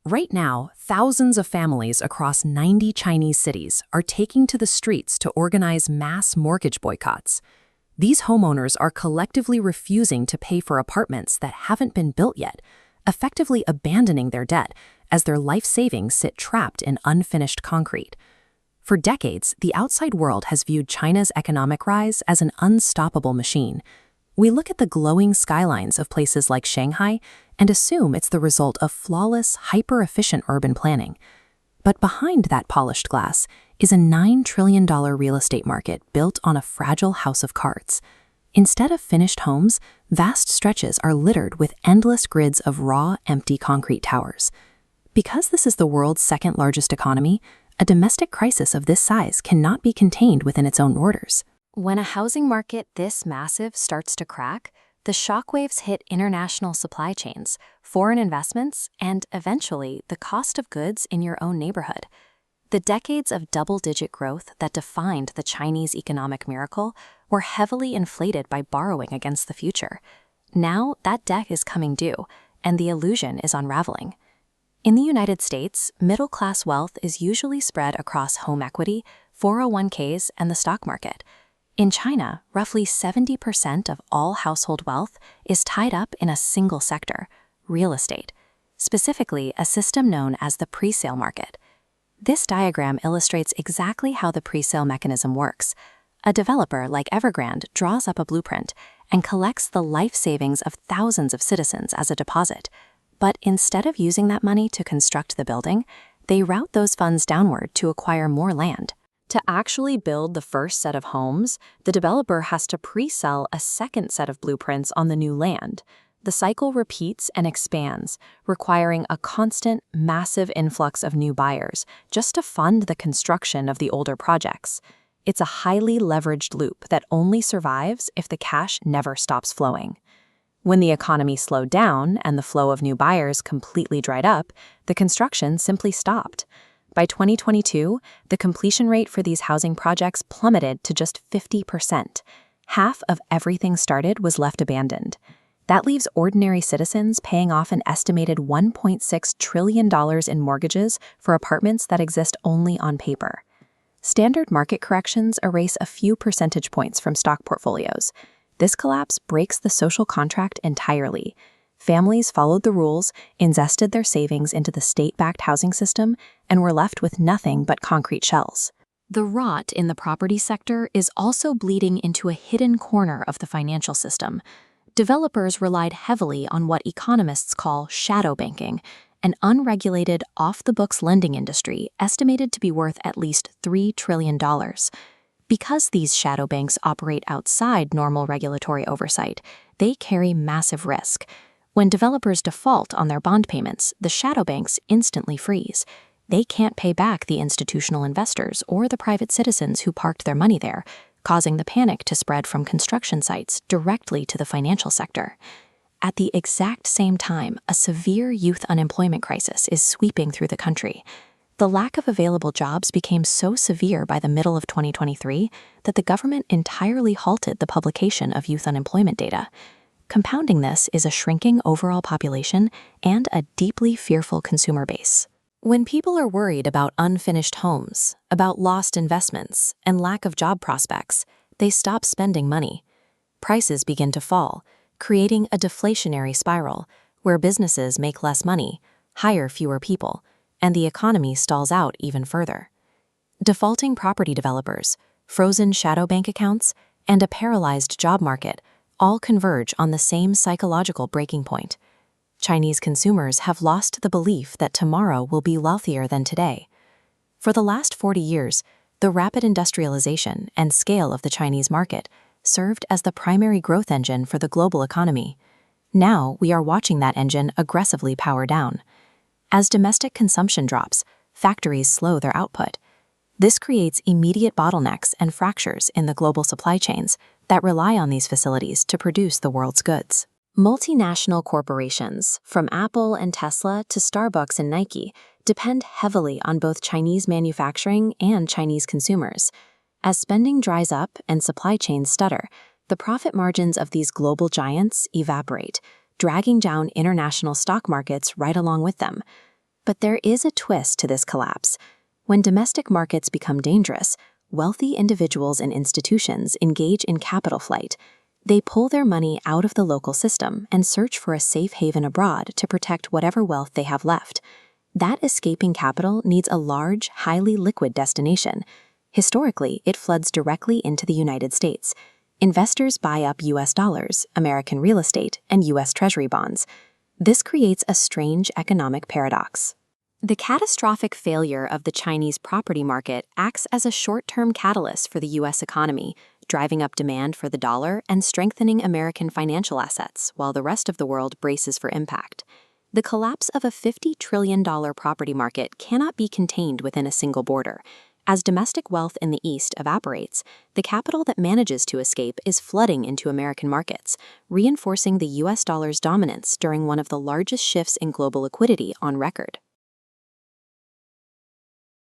Right now, thousands of families across 90 Chinese cities are taking to the streets to organize mass mortgage boycotts. These homeowners are collectively refusing to pay for apartments that haven't been built yet, effectively abandoning their debt as their life savings sit trapped in unfinished concrete. For decades, the outside world has viewed China's economic rise as an unstoppable machine. We look at the glowing skylines of places like Shanghai and assume it's the result of flawless, hyper-efficient urban planning. But behind that polished glass is a $9 trillion real estate market built on a fragile house of cards. Instead of finished homes, vast stretches are littered with endless grids of raw, empty concrete towers. Because this is the world's second largest economy, a domestic crisis of this size cannot be contained within its own borders. When a housing market this massive starts to crack, the shockwaves hit international supply chains, foreign investments, and eventually the cost of goods in your own neighborhood. The decades of double-digit growth that defined the Chinese economic miracle were heavily inflated by borrowing against the future. Now that debt is coming due, and the illusion is unraveling. In the United States, middle-class wealth is usually spread across home equity, 401ks, and the stock market. In China, roughly 70% of all household wealth is tied up in a single sector, real estate, specifically a system known as the pre-sale market. This diagram illustrates exactly how the pre-sale mechanism works. A developer like Evergrande draws up a blueprint and collects the life savings of thousands of citizens as a deposit. But instead of using that money to construct the building, they route those funds downward to acquire more land. To actually build the first set of homes, the developer has to pre-sell a second set of blueprints on the new land. The cycle repeats and expands, requiring a constant, massive influx of new buyers just to fund the construction of the older projects. It's a highly leveraged loop that only survives if the cash never stops flowing. When the economy slowed down and the flow of new buyers completely dried up, the construction simply stopped. By 2022, the completion rate for these housing projects plummeted to just 50%. Half of everything started was left abandoned. That leaves ordinary citizens paying off an estimated $1.6 trillion in mortgages for apartments that exist only on paper. Standard market corrections erase a few percentage points from stock portfolios. This collapse breaks the social contract entirely. Families followed the rules, invested their savings into the state-backed housing system, and were left with nothing but concrete shells. The rot in the property sector is also bleeding into a hidden corner of the financial system. Developers relied heavily on what economists call shadow banking, an unregulated, off-the-books lending industry estimated to be worth at least $3 trillion. Because these shadow banks operate outside normal regulatory oversight, they carry massive risk. When developers default on their bond payments, the shadow banks instantly freeze. They can't pay back the institutional investors or the private citizens who parked their money there, causing the panic to spread from construction sites directly to the financial sector. At the exact same time, a severe youth unemployment crisis is sweeping through the country. The lack of available jobs became so severe by the middle of 2023 that the government entirely halted the publication of youth unemployment data. Compounding this is a shrinking overall population and a deeply fearful consumer base. When people are worried about unfinished homes, about lost investments, and lack of job prospects, they stop spending money. Prices begin to fall, creating a deflationary spiral where businesses make less money, hire fewer people, and the economy stalls out even further. Defaulting property developers, frozen shadow bank accounts, and a paralyzed job market all converge on the same psychological breaking point. Chinese consumers have lost the belief that tomorrow will be wealthier than today. For the last 40 years, the rapid industrialization and scale of the Chinese market served as the primary growth engine for the global economy. Now we are watching that engine aggressively power down. As domestic consumption drops, factories slow their output. This creates immediate bottlenecks and fractures in the global supply chains that rely on these facilities to produce the world's goods. Multinational corporations, from Apple and Tesla to Starbucks and Nike, depend heavily on both Chinese manufacturing and Chinese consumers. As spending dries up and supply chains stutter, the profit margins of these global giants evaporate, dragging down international stock markets right along with them. But there is a twist to this collapse. When domestic markets become dangerous, wealthy individuals and institutions engage in capital flight. They pull their money out of the local system and search for a safe haven abroad to protect whatever wealth they have left. That escaping capital needs a large, highly liquid destination. Historically, it floods directly into the United States. Investors buy up U.S. dollars, American real estate, and U.S. Treasury bonds. This creates a strange economic paradox. The catastrophic failure of the Chinese property market acts as a short-term catalyst for the U.S. economy, driving up demand for the dollar and strengthening American financial assets, while the rest of the world braces for impact. The collapse of a $50 trillion property market cannot be contained within a single border. As domestic wealth in the East evaporates, the capital that manages to escape is flooding into American markets, reinforcing the U.S. dollar's dominance during one of the largest shifts in global liquidity on record.